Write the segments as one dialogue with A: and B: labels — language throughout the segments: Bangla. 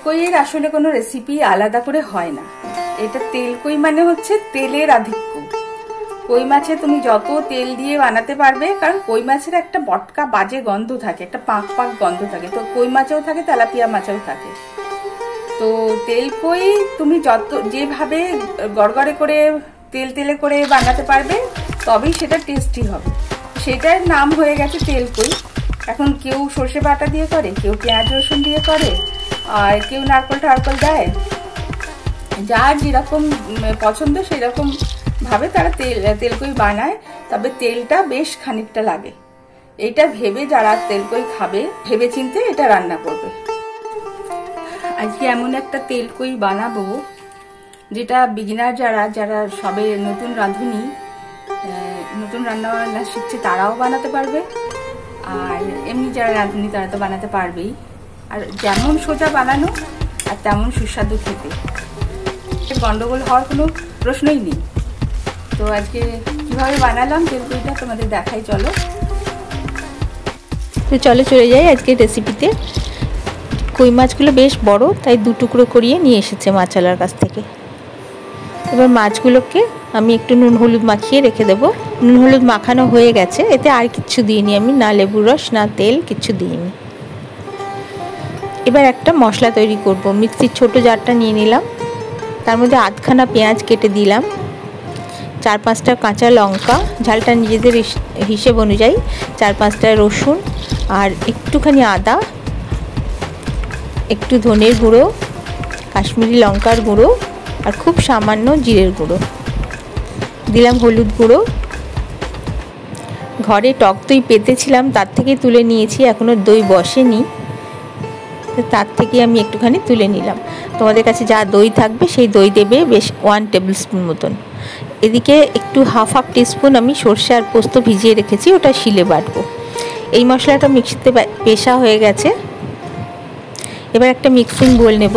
A: তেলকইয়ের আসলে কোনো রেসিপি আলাদা করে হয় না। এটা তেলকই মানে হচ্ছে তেলের আধিক্য। কই মাছে তুমি যত তেল দিয়ে বানাতে পারবে, কারণ কই মাছের একটা বটকা বাজে গন্ধ থাকে, একটা পাক পাক গন্ধ থাকে। তো কই মাছেও থাকে, তেলাপিয়া মাছেও থাকে। তো তেলকই তুমি যত যেভাবে গড়গড়ে করে তেলে করে বানাতে পারবে, তবেই সেটা টেস্টি হবে। সেটার নাম হয়ে গেছে তেলকই। এখন কেউ সর্ষে বাটা দিয়ে করে, কেউ পেঁয়াজ রসুন দিয়ে করে, আর কেউ নারকেল টারকল দেয়। যার যেরকম পছন্দ সেরকম ভাবে তারা তেলকই বানায়। তবে তেলটা বেশ খানিকটা লাগে। এইটা ভেবে যারা তেলকই খাবে, ভেবে চিন্তে এটা রান্না করবে। আজকে এমন একটা তেলকই বানাবো যেটা বিগিনার যারা সবে নতুন রাঁধুনি, নতুন রান্না বান্না শিখছে তারাও বানাতে পারবে। আর এমনি যারা রাঁধুনি তারা তো বানাতে পারবেই। আর যেমন সোজা বানানো আর তেমন সুস্বাদু খেতে, গন্ডগোল হওয়ার কোনো প্রশ্নই নেই। তো আজকে কিভাবে বানালাম তেলকইটা তোমাদের দেখাই, চলো।
B: তো চলে যাই আজকের রেসিপিতে। কই মাছগুলো বেশ বড়, তাই 2 টুকরো করিয়ে নিয়ে এসেছে মাছওয়ালার কাছ থেকে। এবার মাছগুলোকে আমি একটু নুন হলুদ মাখিয়ে রেখে দেবো। নুন হলুদ মাখানো হয়ে গেছে, এতে আর কিচ্ছু দিইনি আমি, না লেবুর রস না তেল, কিচ্ছু দিইনি। এবার একটা মশলা তৈরি করব। মিক্সির ছোট জারটা নিয়ে নিলাম, তার মধ্যে আধখানা পেঁয়াজ কেটে দিলাম, 4-5টা কাঁচা লঙ্কা, ঝালটা নিজেদের হিসেব অনুযায়ী, 4-5টা রসুন, আর একটুখানি আদা, একটু ধনের গুঁড়ো, কাশ্মীরি লঙ্কার গুঁড়ো, আর খুব সামান্য জিরের গুঁড়ো দিলাম, হলুদ গুঁড়ো। ঘরে টক দই পেতেছিলাম, তার থেকে তুলে নিয়েছি, এখনও দই বসেনি, তার থেকে আমি একটুখানি তুলে নিলাম। তোমাদের কাছে যা দই থাকবে সেই দই দেবে, বেশ 1 টেবিল স্পুন মতন। এদিকে একটু হাফ টিস্পুন আমি সর্ষে আর পোস্ত ভিজিয়ে রেখেছি, ওটা শিলে বাটবো। এই মশলাটা মিক্সিতে পেশা হয়ে গেছে। এবার একটা মিক্সিং বোল নেব,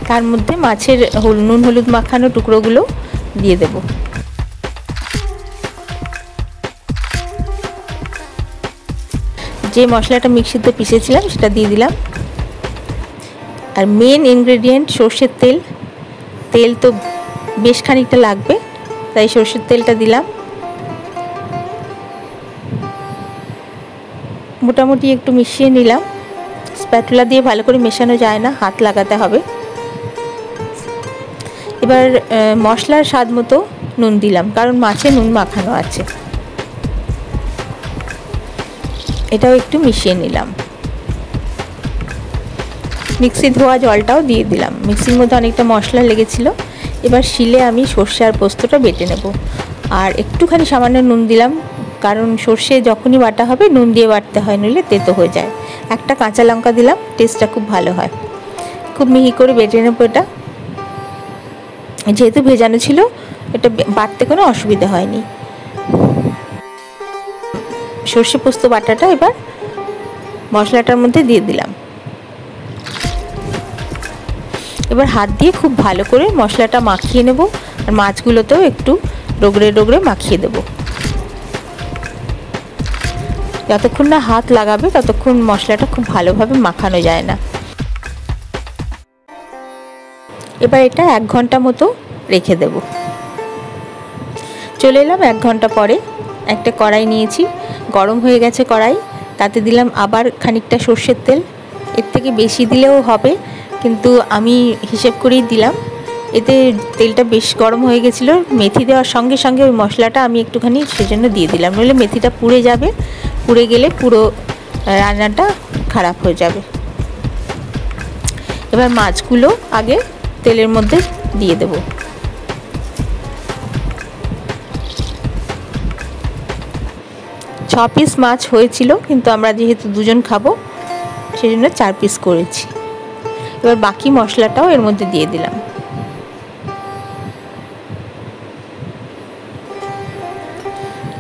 B: তার মধ্যে মাছের নুন হলুদ মাখানো টুকরোগুলো দিয়ে দেব। যে মশলাটা মিক্সিতে পিষেছিলাম সেটা দিয়ে দিলাম। আর মেন ইনগ্রেডিয়েন্ট সর্ষের তেল। তেল তো বেশ খানিকটা লাগবে, তাই সর্ষের তেলটা দিলাম। মোটামুটি একটু মিশিয়ে নিলাম। স্প্যাটুলা দিয়ে ভালো করে মেশানো যায় না, হাত লাগাতে হবে। এবার মশলার স্বাদ মতো নুন দিলাম, কারণ মাছে নুন মাখানো আছে। এটাও একটু মিশিয়ে নিলাম। মিক্সি ধোয়া জলটাও দিয়ে দিলাম। মিক্সির মধ্যে অনেকটা মশলা লেগেছিল। এবার শিলে আমি সর্ষে আর পোস্তটা বেটে নেব। আর একটুখানি সামান্য নুন দিলাম, কারণ সর্ষে যখনই বাটা হবে নুন দিয়ে বাটতে হয়, নইলে তেতো হয়ে যায়। একটা কাঁচা লঙ্কা দিলাম, টেস্টটা খুব ভালো হয়। খুব মিহি করে বেটে নেব এটা। যেহেতু ভেজানো ছিল, এটা বাটতে কোনো অসুবিধা হয়নি। সর্ষে পোস্ত বাটাটা এবার মশলাটার মধ্যে দিয়ে দিলাম। এবার হাত দিয়ে খুব ভালো করে মশলাটা মাখিয়ে নেব, আর মাছগুলোতেও একটু ডগরে ডগরে মাখিয়ে দেব। যতক্ষণ না হাত লাগাবে ততক্ষণ মশলাটা খুব ভালোভাবে মাখানো যায় না। এবার এটা 1 ঘন্টা মতো রেখে দেব। চলে এলাম 1 ঘন্টা পরে। একটা কড়াই নিয়েছি, গরম হয়ে গেছে কড়াই, তাতে দিলাম আবার খানিকটা সর্ষের তেল। এর থেকে বেশি দিলেও হবে, কিন্তু আমি হিসেব করেই দিলাম। এতে তেলটা বেশ গরম হয়ে গেছিলো। মেথি দেওয়ার সঙ্গে সঙ্গে ওই মশলাটা আমি একটুখানি সেজন্য দিয়ে দিলাম, নইলে মেথিটা পুড়ে যাবে। পুড়ে গেলে পুরো রান্নাটা খারাপ হয়ে যাবে। এবার মাছগুলো আগে তেলের মধ্যে দিয়ে দেব। ছ পিস মাছ হয়েছিল, কিন্তু আমরা যেহেতু 2 জন খাবো সেজন্য 4 পিস করেছি। এবার বাকি মশলাটাও এর মধ্যে দিয়ে দিলাম।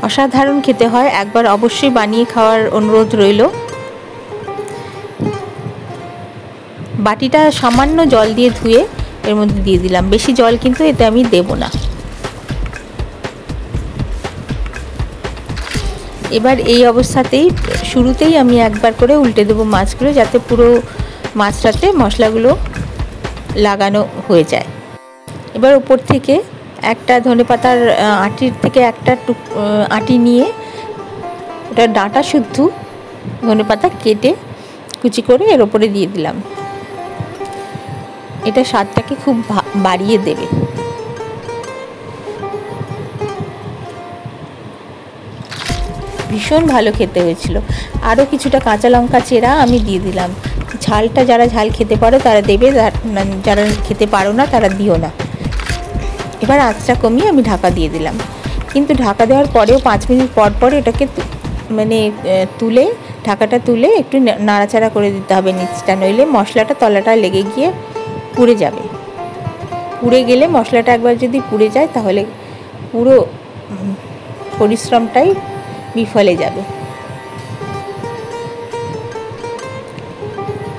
B: অসাধারণ খেতে হয়, একবার অবশ্যই বানিয়ে খাওয়ার অনুরোধ রইল। বাটিটা সামান্য জল দিয়ে ধুয়ে এর মধ্যে দিয়ে দিলাম। বেশি জল কিন্তু এতে আমি দেব না। এবার এই অবস্থাতেই শুরুতেই আমি একবার করে উল্টে দেবো মাছগুলো, যাতে পুরো মাছটাতে মশলাগুলো লাগানো হয়ে যায়। এবার উপর থেকে একটা ধনেপাতার আটির থেকে একটা আটি নিয়ে ওটা ডাঁটা শুদ্ধ ধনেপাতা কেটে কুচি করে এর ওপরে দিয়ে দিলাম। এটা স্বাদটাকে খুব বাড়িয়ে দেবে। ভীষণ ভালো খেতে হয়েছিল। আরও কিছুটা কাঁচা লঙ্কা চেরা আমি দিয়ে দিলাম। ঝালটা যারা ঝাল খেতে পারো তারা দেবে, যারা খেতে পারো না তারা দিও না। এবার আঁচটা কমিয়ে আমি ঢাকা দিয়ে দিলাম। কিন্তু ঢাকা দেওয়ার পরেও 5 মিনিট পর পর এটাকে তুলে ঢাকাটা তুলে একটু নাড়াচাড়া করে দিতে হবে নিচটা, নইলে মশলাটা তলাটা লেগে গিয়ে পুড়ে যাবে। পুড়ে গেলে মশলাটা একবার যদি পুড়ে যায় তাহলে পুরো পরিশ্রমটাই বিফলে যাবে।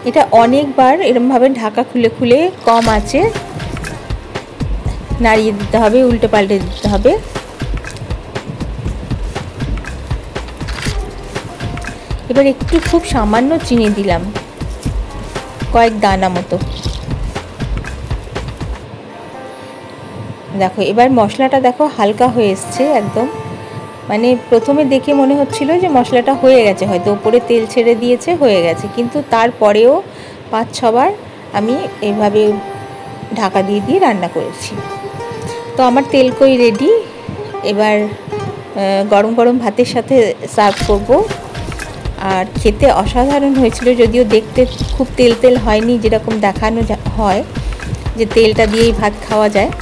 B: এটা অনেকবার এরমভাবে ঢাকা খুলে খুলে কম আঁচে নাড়িয়ে দিতে হবে, উল্টে পাল্টে দিতে হবে। এবার একটু খুব সামান্য চিনি দিলাম, কয়েক দানা মতো। দেখো এবার মশলাটা দেখো হালকা হয়ে এসছে একদম। মানে প্রথমে দেখে মনে হচ্ছিল যে মশলাটা হয়ে গেছে, হয়তো উপরে তেল ছেড়ে দিয়েছে, হয়ে গেছে, কিন্তু তারপরেও 5-6 বার আমি এইভাবে ঢাকা দিয়ে দিয়ে রান্না করেছি। তো আমার তেলকই রেডি। এবার গরম গরম ভাতের সাথে সার্ভ করব। আর খেতে অসাধারণ হয়েছিল, যদিও দেখতে খুব তেল তেল হয়নি, যেরকম দেখানো হয় যে তেলটা দিয়েই ভাত খাওয়া যায়।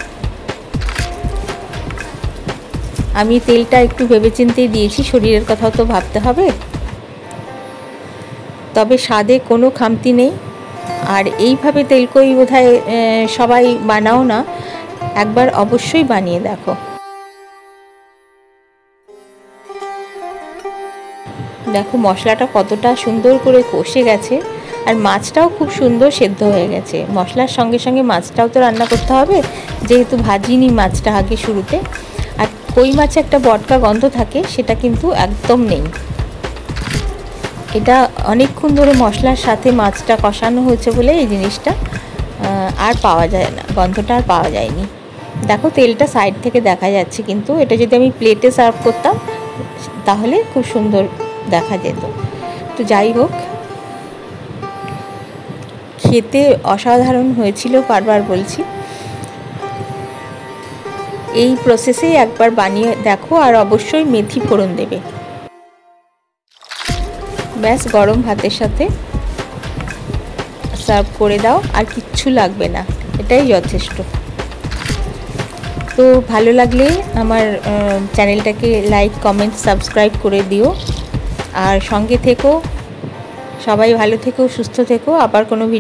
B: আমি তেলটা একটু ভেবেচিন্তেই দিয়েছি, শরীরের কথাও তো ভাবতে হবে। তবে স্বাদে কোনো খামতি নেই। আর এইভাবে তেলকই বোধহয় সবাই বানাও না, একবার অবশ্যই বানিয়ে দেখো। দেখো মশলাটা কতটা সুন্দর করে কষে গেছে, আর মাছটাও খুব সুন্দর সেদ্ধ হয়ে গেছে। মশলার সঙ্গে সঙ্গে মাছটাও তো রান্না করতে হবে, যেহেতু ভাজিনি মাছটা আগে শুরুতে। আর কই মাছে একটা বটকা গন্ধ থাকে, সেটা কিন্তু একদম নেই। এটা অনেকক্ষণ ধরে মশলার সাথে মাছটা কষানো হয়েছে বলে এই জিনিসটা আর পাওয়া যায় না, গন্ধটা আর পাওয়া যায়নি। দেখো তেলটা সাইড থেকে দেখা যাচ্ছে, কিন্তু এটা যদি আমি প্লেটে সার্ভ করতাম তাহলে খুব সুন্দর দেখা যেত। তো যাই হোক, খেতে অসাধারণ হয়েছিল, বারবার বলছি। এই প্রসেসেই একবার বানিয়ে দেখো, আর অবশ্যই মেথি ফোড়ন দেবে। ব্যাস গরম ভাতের সাথে সার্ভ করে দাও, আর কিচ্ছু লাগবে না, এটাই যথেষ্ট। তো ভালো লাগলে আমার চ্যানেলটাকে লাইক, কমেন্ট, সাবস্ক্রাইব করে দিও। আর সঙ্গে থেকো, সবাই ভালো থেকো, সুস্থ থেকো। আবার কোনো ভিডিও